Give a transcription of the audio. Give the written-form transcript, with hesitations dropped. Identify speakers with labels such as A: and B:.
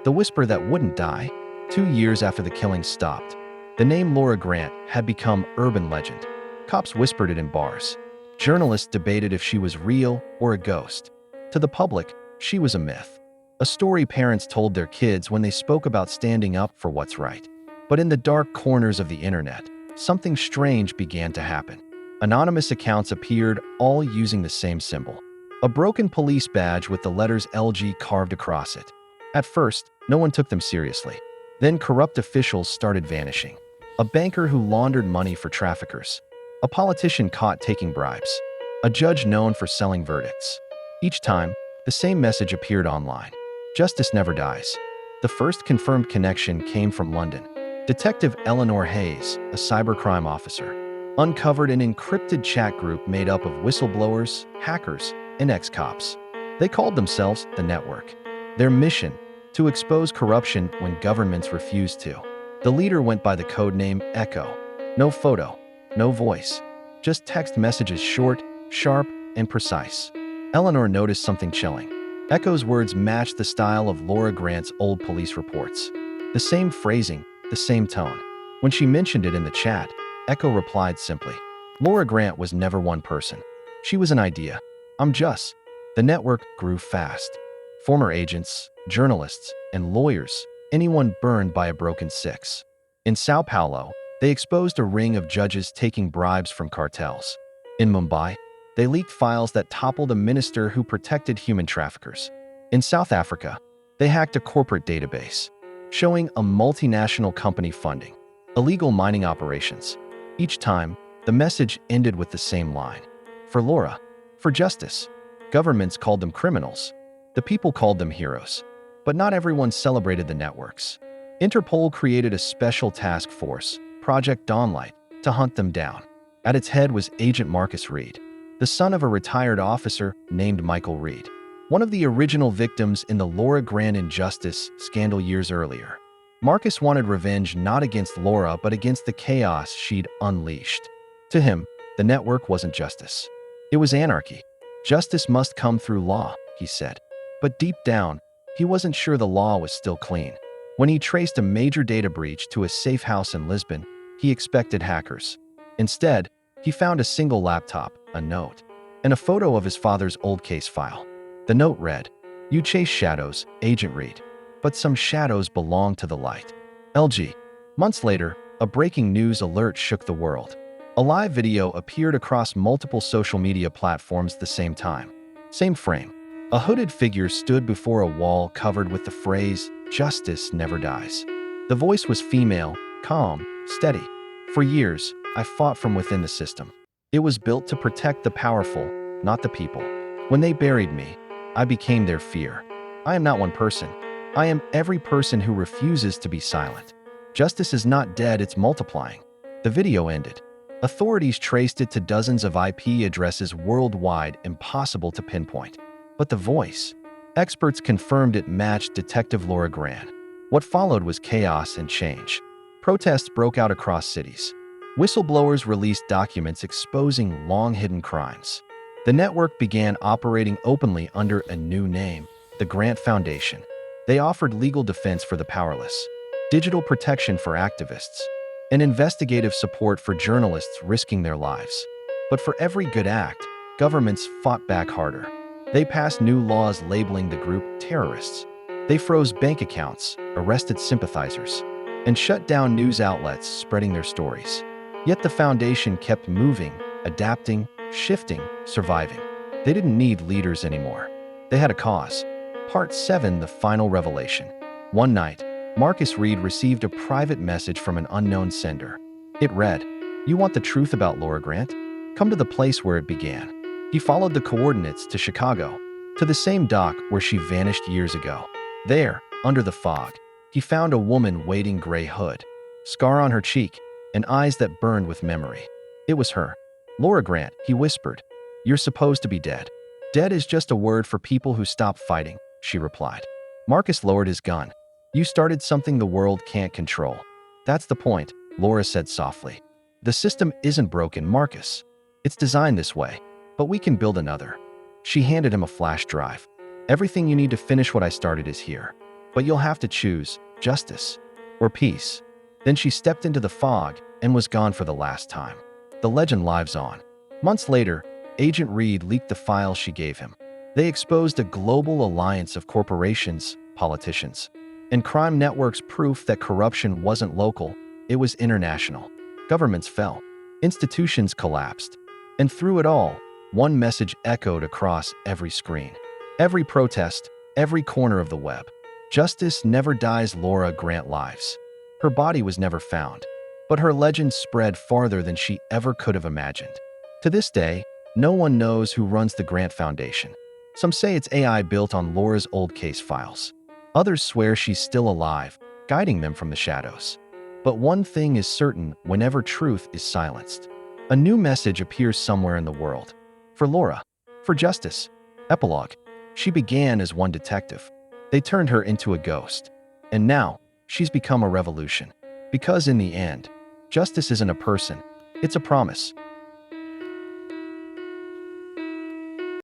A: The whisper that wouldn't die. 2 years after the killing stopped, the name Laura Grant had become urban legend. Cops whispered it in bars. Journalists debated if she was real or a ghost. To the public, she was a myth. A story parents told their kids when they spoke about standing up for what's right. But in the dark corners of the internet, something strange began to happen. Anonymous accounts appeared, all using the same symbol. A broken police badge with the letters LG carved across it. At first, no one took them seriously. Then corrupt officials started vanishing. A banker who laundered money for traffickers. A politician caught taking bribes. A judge known for selling verdicts. Each time, the same message appeared online. Justice never dies. The first confirmed connection came from London. Detective Eleanor Hayes, a cybercrime officer, uncovered an encrypted chat group made up of whistleblowers, hackers, and ex-cops. They called themselves the Network. Their mission: to expose corruption when governments refused to. The leader went by the codename Echo. No photo, no voice, just text messages, short, sharp, and precise. Eleanor noticed something chilling. Echo's words matched the style of Laura Grant's old police reports. The same phrasing, the same tone. When she mentioned it in the chat, Echo replied simply. Laura Grant was never one person. She was an idea. I'm just. The network grew fast. Former agents, journalists, and lawyers, anyone burned by a broken six. In Sao Paulo, they exposed a ring of judges taking bribes from cartels. In Mumbai, they leaked files that toppled a minister who protected human traffickers. In South Africa, they hacked a corporate database, showing a multinational company funding illegal mining operations. Each time, the message ended with the same line. For Laura, for justice. Governments called them criminals. The people called them heroes. But not everyone celebrated the networks. Interpol created a special task force, Project Dawnlight, to hunt them down. At its head was Agent Marcus Reed, the son of a retired officer named Michael Reed, one of the original victims in the Laura Grant injustice scandal years earlier. Marcus wanted revenge not against Laura but against the chaos she'd unleashed. To him, the network wasn't justice. It was anarchy. Justice must come through law, he said. But deep down, he wasn't sure the law was still clean. When he traced a major data breach to a safe house in Lisbon, he expected hackers. Instead, he found a single laptop, a note, and a photo of his father's old case file. The note read, "You chase shadows, Agent Reed, but some shadows belong to the light. LG." Months later, a breaking news alert shook the world. A live video appeared across multiple social media platforms the same time. Same frame. A hooded figure stood before a wall covered with the phrase, "Justice never dies." The voice was female, calm, steady. For years, I fought from within the system. It was built to protect the powerful, not the people. When they buried me, I became their fear. I am not one person. I am every person who refuses to be silent. Justice is not dead, it's multiplying. The video ended. Authorities traced it to dozens of IP addresses worldwide, impossible to pinpoint. But the voice? Experts confirmed it matched Detective Laura Grant. What followed was chaos and change. Protests broke out across cities. Whistleblowers released documents exposing long-hidden crimes. The network began operating openly under a new name, the Grant Foundation. They offered legal defense for the powerless, digital protection for activists, and investigative support for journalists risking their lives. But for every good act, governments fought back harder. They passed new laws labeling the group terrorists. They froze bank accounts, arrested sympathizers, and shut down news outlets spreading their stories. Yet the foundation kept moving, adapting, shifting, surviving. They didn't need leaders anymore. They had a cause. Part 7, the final revelation. One night, Marcus Reed received a private message from an unknown sender. It read, "You want the truth about Laura Grant? Come to the place where it began." He followed the coordinates to Chicago, to the same dock where she vanished years ago. There, under the fog, he found a woman wading gray hood, scar on her cheek, and eyes that burned with memory. It was her. "Laura Grant," he whispered. "You're supposed to be dead." "Dead is just a word for people who stop fighting," she replied. Marcus lowered his gun. "You started something the world can't control." "That's the point," Laura said softly. "The system isn't broken, Marcus. It's designed this way, but we can build another." She handed him a flash drive. "Everything you need to finish what I started is here." But you'll have to choose justice or peace. Then she stepped into the fog and was gone for the last time. The legend lives on. Months later, Agent Reed leaked the files she gave him. They exposed a global alliance of corporations, politicians, and crime networks, proof that corruption wasn't local, it was international. Governments fell, institutions collapsed, and through it all, one message echoed across every screen, every protest, every corner of the web. Justice never dies. Laura Grant lives. Her body was never found, but her legend spread farther than she ever could have imagined. To this day, no one knows who runs the Grant Foundation. Some say it's AI built on Laura's old case files. Others swear she's still alive, guiding them from the shadows. But one thing is certain: whenever truth is silenced, a new message appears somewhere in the world. For Laura, for justice. Epilogue. She began as one detective. They turned her into a ghost. And now, she's become a revolution. Because in the end, justice isn't a person, it's a promise.